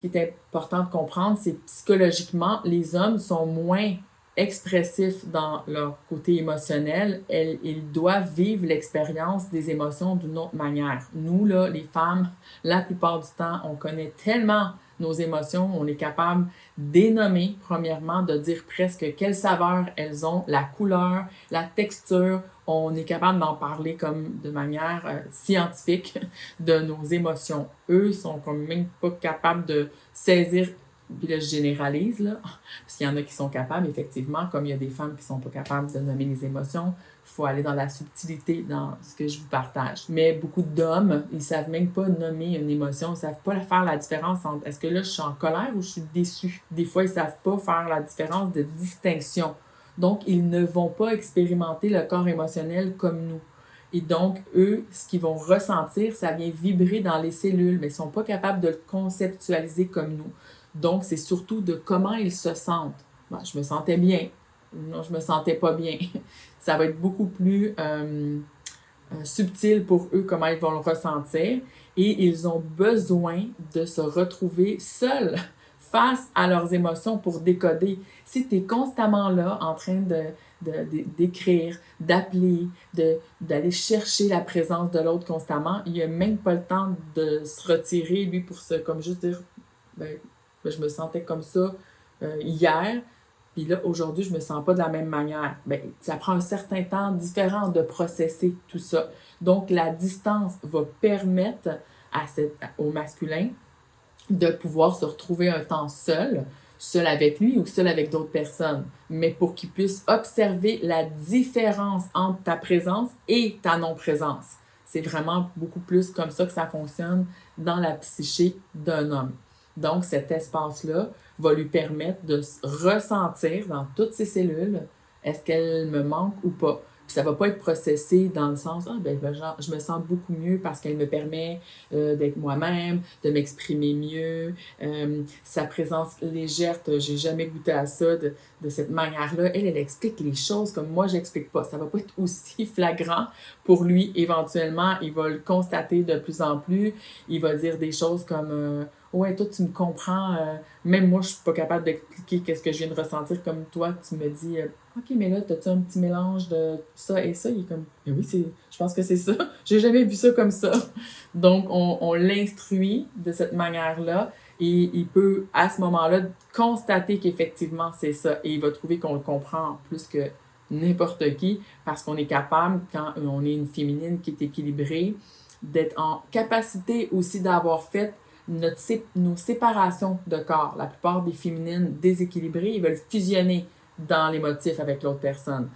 Ce qui est important de comprendre, c'est que psychologiquement, les hommes sont moins expressifs dans leur côté émotionnel. Ils doivent vivre l'expérience des émotions d'une autre manière. Nous, là, les femmes, la plupart du temps, on connaît tellement nos émotions, on est capable d'énommer, premièrement, de dire presque quelle saveur elles ont, la couleur, la texture. On est capable d'en parler comme de manière scientifique de nos émotions. Eux sont quand même pas capables de saisir, puis là je généralise, là, parce qu'il y en a qui sont capables, effectivement, comme il y a des femmes qui sont pas capables de nommer les émotions. Il faut aller dans la subtilité dans ce que je vous partage. Mais beaucoup d'hommes, ils savent même pas nommer une émotion, ils savent pas faire la différence entre est-ce que là je suis en colère ou je suis déçue. Des fois, ils savent pas faire la différence de distinction. Donc, ils ne vont pas expérimenter le corps émotionnel comme nous. Et donc, eux, ce qu'ils vont ressentir, ça vient vibrer dans les cellules, mais ils ne sont pas capables de le conceptualiser comme nous. Donc, c'est surtout de comment ils se sentent. Bon, je me sentais bien. Non, je me sentais pas bien. Ça va être beaucoup plus subtil pour eux, comment ils vont le ressentir. Et ils ont besoin de se retrouver seuls face à leurs émotions pour décoder. Si tu es constamment là en train d'écrire, d'appeler, d'aller chercher la présence de l'autre constamment, il n'a même pas le temps de se retirer, lui, pour comme juste dire, je me sentais comme ça hier, puis là, aujourd'hui, je me sens pas de la même manière. Ça prend un certain temps différent de processer tout ça. Donc, la distance va permettre au masculin de pouvoir se retrouver un temps seul avec lui ou seul avec d'autres personnes, mais pour qu'il puisse observer la différence entre ta présence et ta non-présence. C'est vraiment beaucoup plus comme ça que ça fonctionne dans la psyché d'un homme. Donc, cet espace-là va lui permettre de ressentir dans toutes ses cellules, est-ce qu'elle me manque ou pas. Puis ça ne va pas être processé dans le sens, genre, je me sens beaucoup mieux parce qu'elle me permet d'être moi-même, de m'exprimer mieux. Sa présence légère, j'ai jamais goûté à ça de cette manière-là. Elle explique les choses comme moi, j'explique pas. Ça va pas être aussi flagrant pour lui. Éventuellement, il va le constater de plus en plus. Il va dire des choses comme ouais, toi, tu me comprends. Même moi, je suis pas capable d'expliquer qu'est-ce que je viens de ressentir comme toi. Tu me dis, OK, mais là, t'as-tu un petit mélange de ça et ça? Il est comme, mais oui, je pense que c'est ça. J'ai jamais vu ça comme ça. Donc, on l'instruit de cette manière-là et il peut, à ce moment-là, constater qu'effectivement, c'est ça. Et il va trouver qu'on le comprend plus que n'importe qui parce qu'on est capable, quand on est une féminine qui est équilibrée, d'être en capacité aussi d'avoir fait nos séparations de corps. La plupart des féminines déséquilibrées, ils veulent fusionner dans l'émotif avec l'autre personne,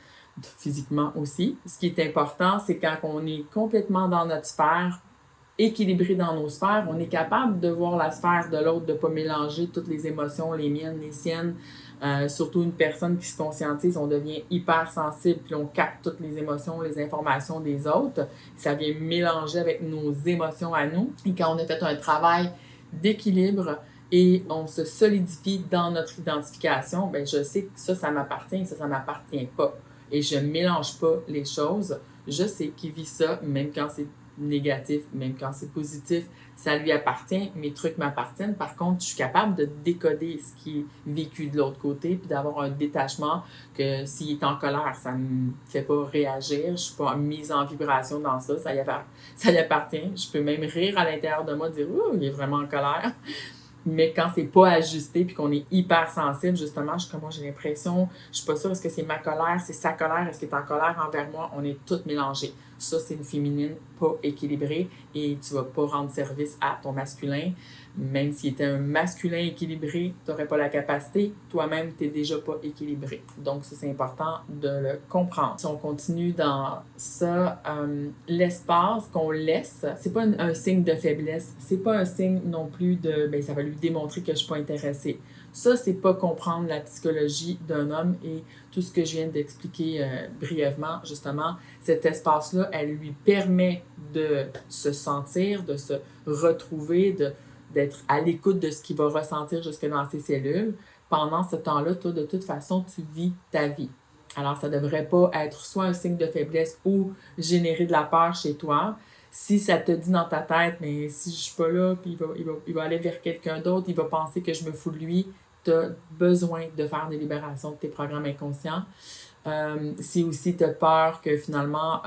physiquement aussi. Ce qui est important, c'est quand on est complètement dans notre sphère, équilibré dans nos sphères, on est capable de voir la sphère de l'autre, de ne pas mélanger toutes les émotions, les miennes, les siennes. Surtout une personne qui se conscientise, on devient hyper sensible, puis on capte toutes les émotions, les informations des autres. Ça vient mélanger avec nos émotions à nous. Et quand on a fait un travail d'équilibre et on se solidifie dans notre identification, je sais que ça m'appartient, ça m'appartient pas. Et je ne mélange pas les choses. Je sais qu'il vit ça, même quand c'est négatif, même quand c'est positif, ça lui appartient, mes trucs m'appartiennent. Par contre, je suis capable de décoder ce qui est vécu de l'autre côté, puis d'avoir un détachement que s'il est en colère, ça ne me fait pas réagir, je ne suis pas mise en vibration dans ça, ça y appartient. Je peux même rire à l'intérieur de moi, dire « Ouh, il est vraiment en colère ». Mais quand c'est pas ajusté puis qu'on est hyper sensible, justement, j'ai l'impression, je suis pas sûre, est-ce que c'est ma colère, c'est sa colère, est-ce qu'elle est en colère envers moi? On est toutes mélangées. Ça, c'est une féminine pas équilibrée et tu vas pas rendre service à ton masculin. Même s'il était un masculin équilibré, tu n'aurais pas la capacité. Toi-même, tu n'es déjà pas équilibré. Donc, ça, c'est important de le comprendre. Si on continue dans ça, l'espace qu'on laisse, c'est pas un signe de faiblesse. C'est pas un signe non plus de ça va lui démontrer que je suis pas intéressée. Ça, c'est pas comprendre la psychologie d'un homme et tout ce que je viens d'expliquer brièvement, justement, cet espace-là, elle lui permet de se sentir, de se retrouver, d'être à l'écoute de ce qu'il va ressentir jusque dans ses cellules. Pendant ce temps-là, toi, de toute façon, tu vis ta vie. Alors, ça ne devrait pas être soit un signe de faiblesse ou générer de la peur chez toi. Si ça te dit dans ta tête, mais si je suis pas là, puis il va aller vers quelqu'un d'autre, il va penser que je me fous de lui, tu as besoin de faire des libérations de tes programmes inconscients. Si aussi tu as peur que finalement,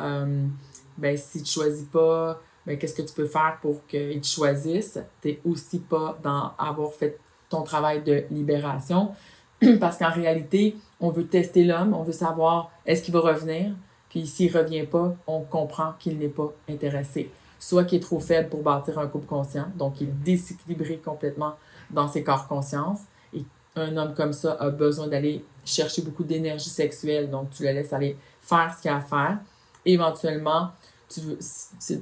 si tu ne choisis pas, qu'est-ce que tu peux faire pour qu'ils te choisissent? Tu n'es aussi pas dans avoir fait ton travail de libération. Parce qu'en réalité, on veut tester l'homme, on veut savoir est-ce qu'il va revenir, puis s'il ne revient pas, on comprend qu'il n'est pas intéressé. Soit qu'il est trop faible pour bâtir un couple conscient, donc il est déséquilibré complètement dans ses corps conscience. Et un homme comme ça a besoin d'aller chercher beaucoup d'énergie sexuelle, donc tu le laisses aller faire ce qu'il a à faire. Éventuellement,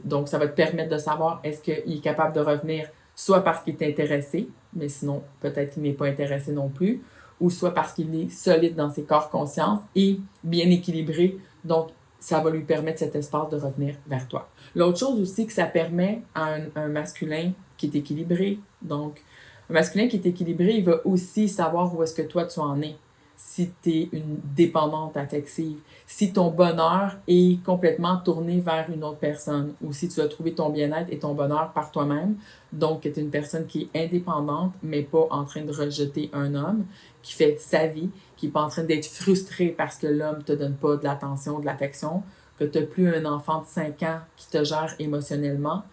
donc ça va te permettre de savoir est-ce qu'il est capable de revenir, soit parce qu'il est intéressé, mais sinon peut-être qu'il n'est pas intéressé non plus, ou soit parce qu'il est solide dans ses corps conscience et bien équilibré, donc ça va lui permettre cet espace de revenir vers toi. L'autre chose aussi que ça permet à un masculin qui est équilibré, donc un masculin qui est équilibré, il va aussi savoir où est-ce que toi tu en es. Si tu es une dépendante affective, si ton bonheur est complètement tourné vers une autre personne, ou si tu as trouvé ton bien-être et ton bonheur par toi-même, donc tu es une personne qui est indépendante, mais pas en train de rejeter un homme, qui fait sa vie, qui n'est pas en train d'être frustré parce que l'homme ne te donne pas de l'attention, de l'affection, que tu n'as plus un enfant de 5 ans qui te gère émotionnellement.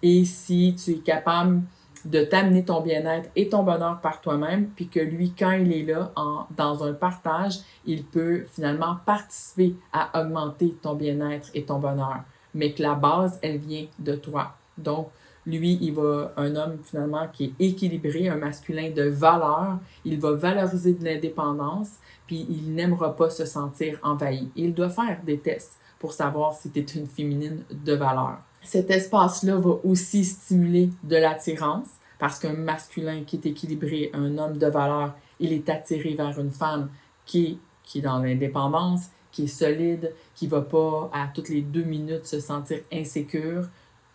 Et si tu es capable de t'amener ton bien-être et ton bonheur par toi-même, puis que lui, quand il est là, dans un partage, il peut finalement participer à augmenter ton bien-être et ton bonheur, mais que la base, elle vient de toi. Donc, lui, un homme finalement qui est équilibré, un masculin de valeur, il va valoriser de l'indépendance, puis il n'aimera pas se sentir envahi. Il doit faire des tests pour savoir si tu es une féminine de valeur. Cet espace-là va aussi stimuler de l'attirance, parce qu'un masculin qui est équilibré, un homme de valeur, il est attiré vers une femme qui est dans l'indépendance, qui est solide, qui ne va pas à toutes les 2 minutes se sentir insécure,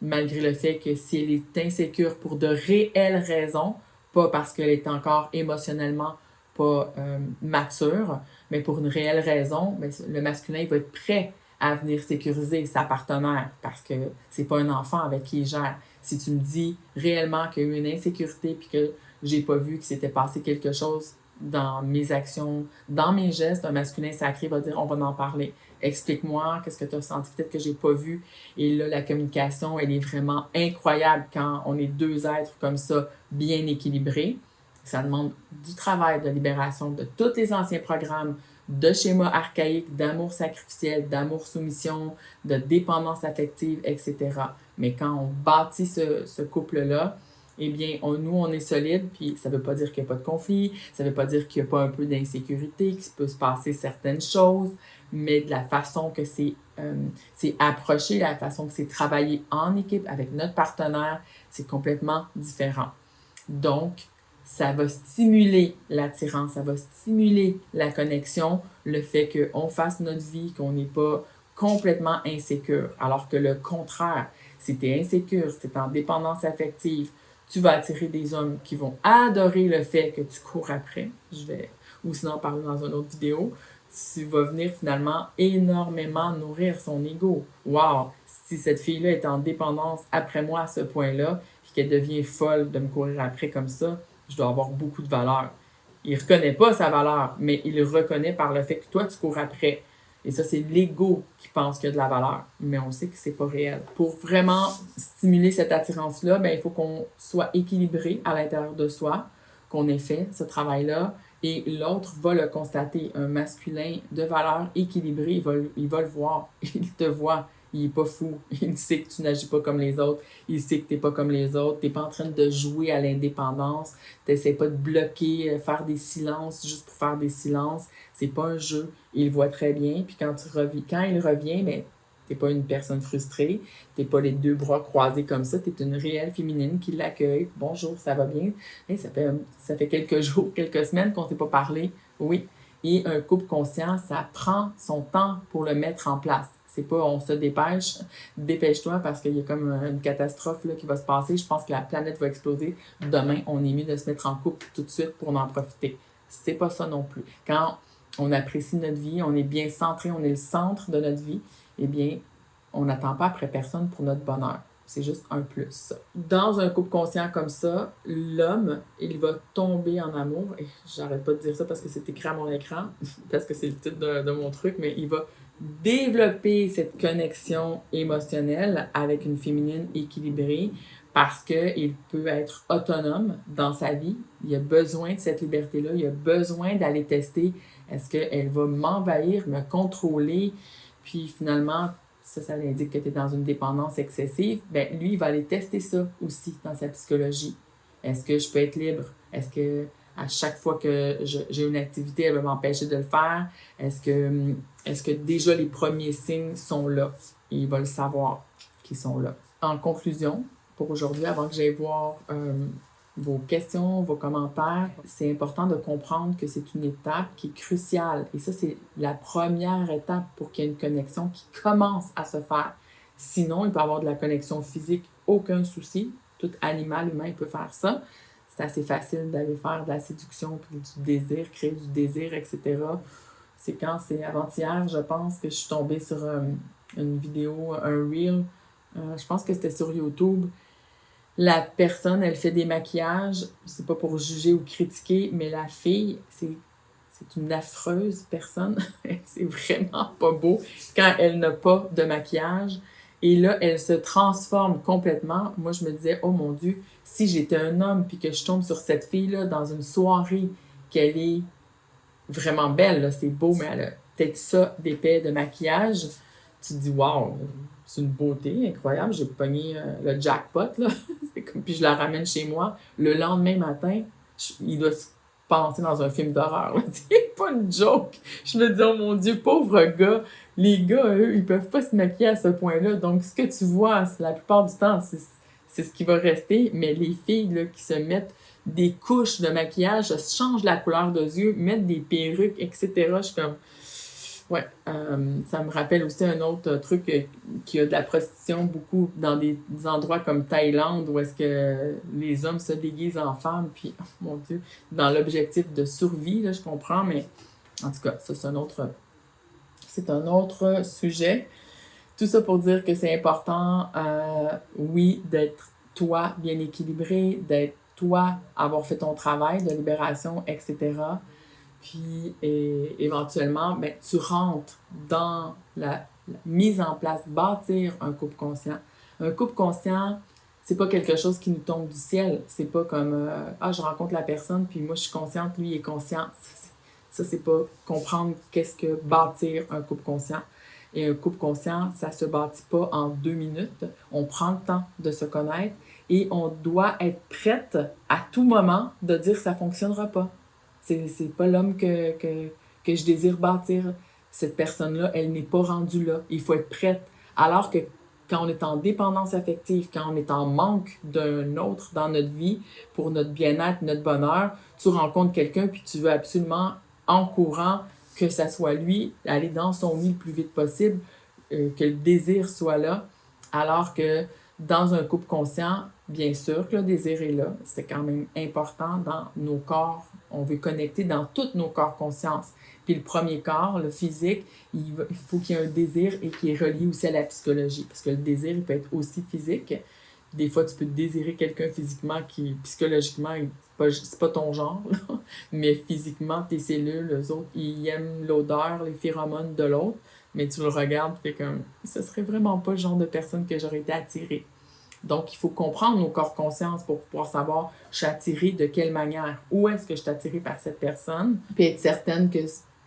malgré le fait que si elle est insécure pour de réelles raisons, pas parce qu'elle est encore émotionnellement pas mature, mais pour une réelle raison, le masculin va être prêt à venir sécuriser sa partenaire parce que c'est pas un enfant avec qui il gère. Si tu me dis réellement qu'il y a eu une insécurité puis que j'ai pas vu qu'il s'était passé quelque chose dans mes actions, dans mes gestes, un masculin sacré va dire on va en parler. Explique-moi, qu'est-ce que tu as senti, peut-être que j'ai pas vu. Et là, la communication, elle est vraiment incroyable quand on est deux êtres comme ça, bien équilibrés. Ça demande du travail de libération de tous les anciens programmes, de schémas archaïques, d'amour sacrificiel, d'amour soumission, de dépendance affective, etc. Mais quand on bâtit ce couple-là, eh bien, nous, on est solide, puis ça ne veut pas dire qu'il n'y a pas de conflit, ça ne veut pas dire qu'il n'y a pas un peu d'insécurité, qu'il peut se passer certaines choses, mais de la façon que c'est approché, la façon que c'est travaillé en équipe avec notre partenaire, c'est complètement différent. Donc, ça va stimuler l'attirance, ça va stimuler la connexion, le fait qu'on fasse notre vie, qu'on n'est pas complètement insécure. Alors que le contraire, si tu es insécure, si tu es en dépendance affective, tu vas attirer des hommes qui vont adorer le fait que tu cours après. Je vais ou sinon en parler dans une autre vidéo. Tu vas venir finalement énormément nourrir son ego. Wow! Si cette fille-là est en dépendance après moi à ce point-là, puis qu'elle devient folle de me courir après comme ça, je dois avoir beaucoup de valeur. Il ne reconnaît pas sa valeur, mais il le reconnaît par le fait que toi, tu cours après. Et ça, c'est l'ego qui pense qu'il y a de la valeur. Mais on sait que c'est pas réel. Pour vraiment stimuler cette attirance-là, il faut qu'on soit équilibré à l'intérieur de soi, qu'on ait fait ce travail-là. Et l'autre va le constater. Un masculin de valeur équilibré, il va le voir. Il te voit. Il n'est pas fou. Il sait que tu n'agis pas comme les autres. Il sait que tu n'es pas comme les autres. Tu n'es pas en train de jouer à l'indépendance. Tu n'essaies pas de bloquer, faire des silences juste pour faire des silences. C'est pas un jeu. Il le voit très bien. Puis quand il revient, tu n'es pas une personne frustrée. Tu n'es pas les deux bras croisés comme ça. Tu es une réelle féminine qui l'accueille. Bonjour, ça va bien? Hey, ça fait quelques jours, quelques semaines qu'on ne s'est pas parlé. Oui. Et un couple conscient, ça prend son temps pour le mettre en place. C'est pas on se dépêche, dépêche-toi parce qu'il y a comme une catastrophe là, qui va se passer. Je pense que la planète va exploser. Demain, on est mieux de se mettre en couple tout de suite pour en profiter. C'est pas ça non plus. Quand on apprécie notre vie, on est bien centré, on est le centre de notre vie, eh bien, on n'attend pas après personne pour notre bonheur. C'est juste un plus. Dans un couple conscient comme ça, l'homme, il va tomber en amour. Et j'arrête pas de dire ça parce que c'est écrit à mon écran, parce que c'est le titre de mon truc, mais il va développer cette connexion émotionnelle avec une féminine équilibrée parce qu'il peut être autonome dans sa vie. Il a besoin de cette liberté-là. Il a besoin d'aller tester. Est-ce qu'elle va m'envahir, me contrôler? Puis finalement, ça l'indique que tu es dans une dépendance excessive. Bien, lui, il va aller tester ça aussi dans sa psychologie. Est-ce que je peux être libre? Est-ce que à chaque fois que j'ai une activité, elle va m'empêcher de le faire? Est-ce que déjà les premiers signes sont là? Et il va le savoir qu'ils sont là. En conclusion, pour aujourd'hui, avant que j'aille voir vos questions, vos commentaires, c'est important de comprendre que c'est une étape qui est cruciale. Et ça, c'est la première étape pour qu'il y ait une connexion qui commence à se faire. Sinon, il peut y avoir de la connexion physique, aucun souci. Tout animal humain peut faire ça. C'est assez facile d'aller faire de la séduction, puis du désir, créer du désir, etc. C'est avant-hier, je pense, que je suis tombée sur une vidéo, un reel. Je pense que c'était sur YouTube. La personne, elle fait des maquillages, c'est pas pour juger ou critiquer, mais la fille, c'est une affreuse personne. C'est vraiment pas beau quand elle n'a pas de maquillage. Et là, elle se transforme complètement. Moi, je me disais, oh mon Dieu, si j'étais un homme puis que je tombe sur cette fille-là dans une soirée, qu'elle est vraiment belle, là, c'est beau, mais elle a peut-être ça d'épais de maquillage, tu te dis, waouh, c'est une beauté incroyable, j'ai pogné le jackpot, là. Puis je la ramène chez moi. Le lendemain matin, il doit se passer dans un film d'horreur. C'est pas une joke. Je me dis, oh mon Dieu, pauvre gars. Les gars, eux, ils peuvent pas se maquiller à ce point-là. Donc, ce que tu vois, la plupart du temps, c'est ce qui va rester. Mais les filles là, qui se mettent des couches de maquillage, se changent la couleur de yeux, mettent des perruques, etc. Je suis comme... Ouais, ça me rappelle aussi un autre truc qui a de la prostitution beaucoup dans des endroits comme Thaïlande où est-ce que les hommes se déguisent en femmes, puis, oh mon Dieu, dans l'objectif de survie, là, je comprends, mais en tout cas, ça, c'est un autre sujet. Tout ça pour dire que c'est important, oui, d'être toi bien équilibré, d'être toi, avoir fait ton travail de libération, etc., puis éventuellement, ben, tu rentres dans la mise en place, bâtir un couple conscient. Un couple conscient, c'est pas quelque chose qui nous tombe du ciel. C'est pas comme je rencontre la personne, puis moi je suis consciente, lui il est conscient. Ça, c'est pas comprendre qu'est-ce que bâtir un couple conscient. Et un couple conscient, ça se bâtit pas en 2 minutes. On prend le temps de se connaître et on doit être prête à tout moment de dire que ça fonctionnera pas. C'est pas l'homme que je désire bâtir. Cette personne-là, elle n'est pas rendue là. Il faut être prête. Alors que quand on est en dépendance affective, quand on est en manque d'un autre dans notre vie, pour notre bien-être, notre bonheur, tu rencontres quelqu'un puis tu veux absolument, en courant, que ça soit lui, aller dans son lit le plus vite possible, que le désir soit là. Alors que dans un couple conscient, bien sûr que le désir est là. C'est quand même important dans nos corps. On veut connecter dans tous nos corps conscience. Puis le premier corps, le physique, il faut qu'il y ait un désir et qui est relié aussi à la psychologie. Parce que le désir, il peut être aussi physique. Des fois, tu peux désirer quelqu'un physiquement qui, psychologiquement, c'est pas ton genre, là. Mais physiquement, tes cellules, eux autres, ils aiment l'odeur, les phéromones de l'autre. Mais tu le regardes, tu es comme, ce serait vraiment pas le genre de personne que j'aurais été attirée. Donc, il faut comprendre nos corps conscience pour pouvoir savoir, je suis attirée de quelle manière, où est-ce que je suis attirée par cette personne, puis être certaine que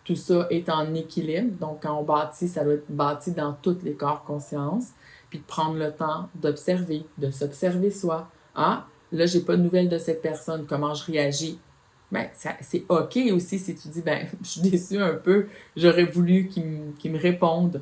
tout ça est en équilibre. Donc, quand on bâtit, ça doit être bâti dans tous les corps conscience, puis de prendre le temps d'observer, de s'observer soi. Ah, là, j'ai pas de nouvelles de cette personne, comment je réagis? Ben, c'est OK aussi si tu dis, ben, je suis déçue un peu, j'aurais voulu qu'il me réponde.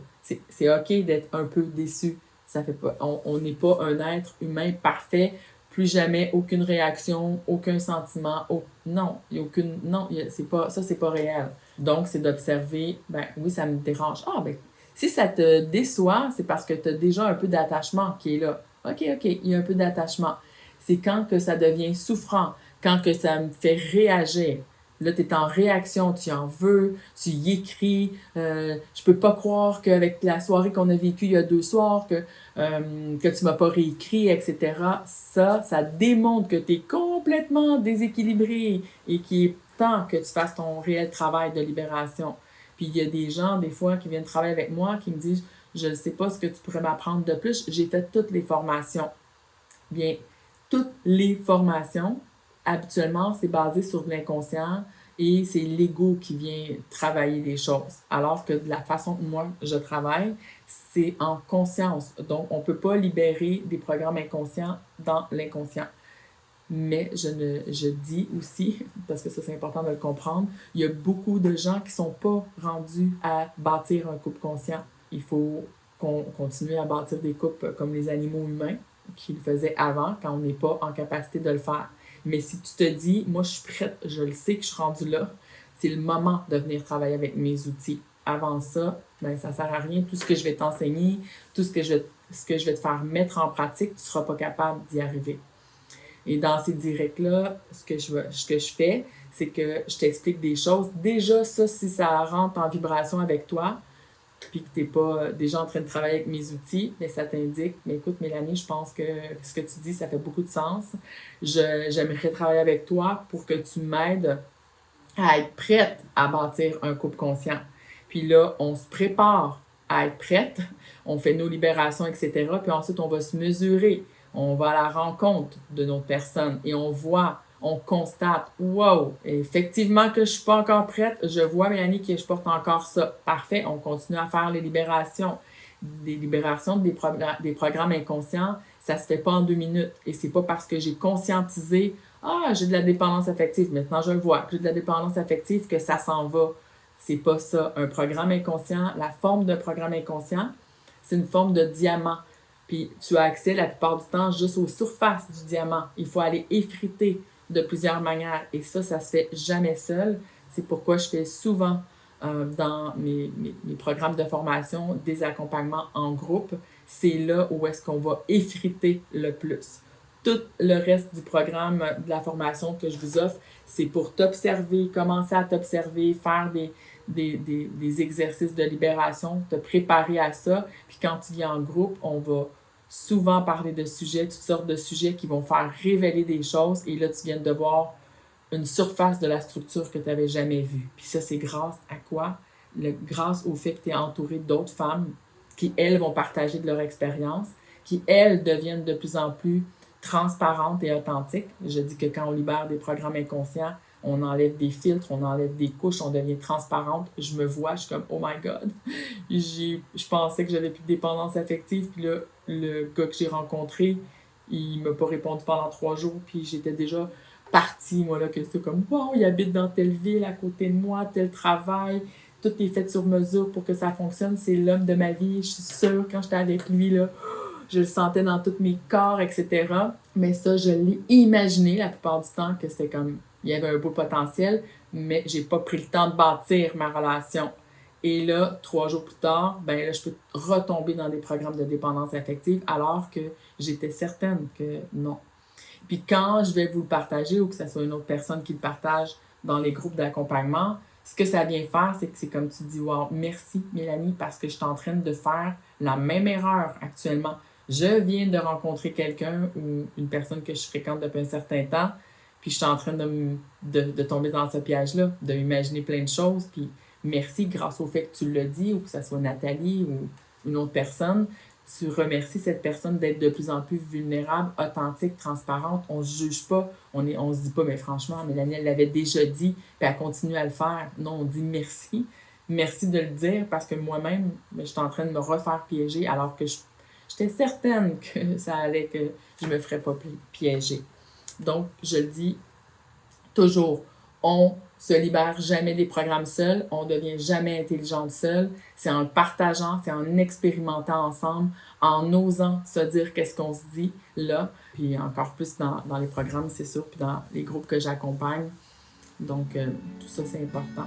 C'est OK d'être un peu déçu. Ça fait pas, on n'est pas un être humain parfait, plus jamais aucune réaction, aucun sentiment, non, il y a aucune, non, c'est pas réel. Donc, c'est d'observer, ben oui, ça me dérange. Ah, ben, si ça te déçoit, c'est parce que tu as déjà un peu d'attachement qui est là. OK, il y a un peu d'attachement. C'est quand que ça devient souffrant, quand que ça me fait réagir. Là, tu es en réaction, tu en veux, tu y écris. Je peux pas croire qu'avec la soirée qu'on a vécue il y a 2 soirs, que tu m'as pas réécrit, etc. Ça démontre que tu es complètement déséquilibré et qu'il est temps que tu fasses ton réel travail de libération. Puis il y a des gens, des fois, qui viennent travailler avec moi, qui me disent « Je ne sais pas ce que tu pourrais m'apprendre de plus. J'ai fait toutes les formations. » Bien, toutes les formations, habituellement, c'est basé sur de l'inconscient et c'est l'ego qui vient travailler les choses. Alors que de la façon que moi, je travaille, c'est en conscience. Donc, on ne peut pas libérer des programmes inconscients dans l'inconscient. Mais je dis aussi, parce que ça c'est important de le comprendre, il y a beaucoup de gens qui ne sont pas rendus à bâtir un couple conscient. Il faut qu'on continue à bâtir des couples comme les animaux humains qui le faisaient avant, quand on n'est pas en capacité de le faire. Mais si tu te dis, moi je suis prête, je le sais que je suis rendue là, c'est le moment de venir travailler avec mes outils. Avant ça, ben, ça ne sert à rien. Tout ce que je vais t'enseigner, tout ce que je vais te faire mettre en pratique, tu ne seras pas capable d'y arriver. Et dans ces directs-là, ce que je fais, c'est que je t'explique des choses. Déjà, ça, si ça rentre en vibration avec toi, puis que tu n'es pas déjà en train de travailler avec mes outils, mais ça t'indique, mais écoute, Mélanie, je pense que ce que tu dis, ça fait beaucoup de sens. J'aimerais travailler avec toi pour que tu m'aides à être prête à bâtir un couple conscient. Puis là, on se prépare à être prête, on fait nos libérations, etc. Puis ensuite, on va se mesurer. On va à la rencontre de notre personne et on voit, on constate, wow, effectivement que je ne suis pas encore prête, je vois, Mélanie, que je porte encore ça. Parfait, on continue à faire les libérations. Des libérations des programmes inconscients, ça ne se fait pas en 2 minutes. Et c'est pas parce que j'ai conscientisé, j'ai de la dépendance affective, maintenant je le vois, que j'ai de la dépendance affective, que ça s'en va. C'est pas ça. Un programme inconscient, la forme d'un programme inconscient, c'est une forme de diamant. Puis tu as accès la plupart du temps juste aux surfaces du diamant. Il faut aller effriter de plusieurs manières. Et ça se fait jamais seul. C'est pourquoi je fais souvent dans mes programmes de formation des accompagnements en groupe. C'est là où est-ce qu'on va effriter le plus. Tout le reste du programme de la formation que je vous offre, c'est pour t'observer, commencer à t'observer, faire des exercices de libération, te préparer à ça. Puis quand tu viens en groupe, on va souvent parler de sujets, toutes sortes de sujets qui vont faire révéler des choses. Et là, tu viens de voir une surface de la structure que tu n'avais jamais vue. Puis ça, c'est grâce à quoi? Grâce au fait que tu es entouré d'autres femmes qui, elles, vont partager de leur expérience, qui, elles, deviennent de plus en plus transparentes et authentiques. Je dis que quand on libère des programmes inconscients, on enlève des filtres, on enlève des couches, on devient transparente. Je me vois, je suis comme « Oh my God! » Je pensais que j'avais plus de dépendance affective, puis là, le gars que j'ai rencontré, il m'a pas répondu pendant 3 jours, puis j'étais déjà partie, moi, là, que c'est comme « Wow, il habite dans telle ville, à côté de moi, tel travail, tout est fait sur mesure pour que ça fonctionne, c'est l'homme de ma vie, je suis sûre, quand j'étais avec lui, là, je le sentais dans tous mes corps, etc. » Mais ça, je l'ai imaginé la plupart du temps que c'était comme, il y avait un beau potentiel, mais j'ai pas pris le temps de bâtir ma relation. Et là, 3 jours plus tard, ben là, je peux retomber dans des programmes de dépendance affective alors que j'étais certaine que non. Puis quand je vais vous le partager ou que ce soit une autre personne qui le partage dans les groupes d'accompagnement, ce que ça vient faire, c'est que c'est comme tu dis, wow, merci Mélanie, parce que je suis en train de faire la même erreur actuellement. Je viens de rencontrer quelqu'un ou une personne que je fréquente depuis un certain temps, puis je suis en train de tomber dans ce piège-là, de m'imaginer plein de choses, puis merci grâce au fait que tu l'as dit, ou que ce soit Nathalie ou une autre personne, tu remercies cette personne d'être de plus en plus vulnérable, authentique, transparente. On ne se juge pas, on se dit pas, mais franchement, Mélanie, elle l'avait déjà dit, puis elle continue à le faire. Non, on dit merci. Merci de le dire parce que moi-même, je suis en train de me refaire piéger alors que j'étais certaine que ça allait, que je me ferais pas piéger. Donc, je le dis toujours, on se libère jamais des programmes seuls, on devient jamais intelligente seule. C'est en le partageant, c'est en expérimentant ensemble, en osant se dire qu'est-ce qu'on se dit là, puis encore plus dans les programmes, c'est sûr, puis dans les groupes que j'accompagne. Donc, tout ça, c'est important.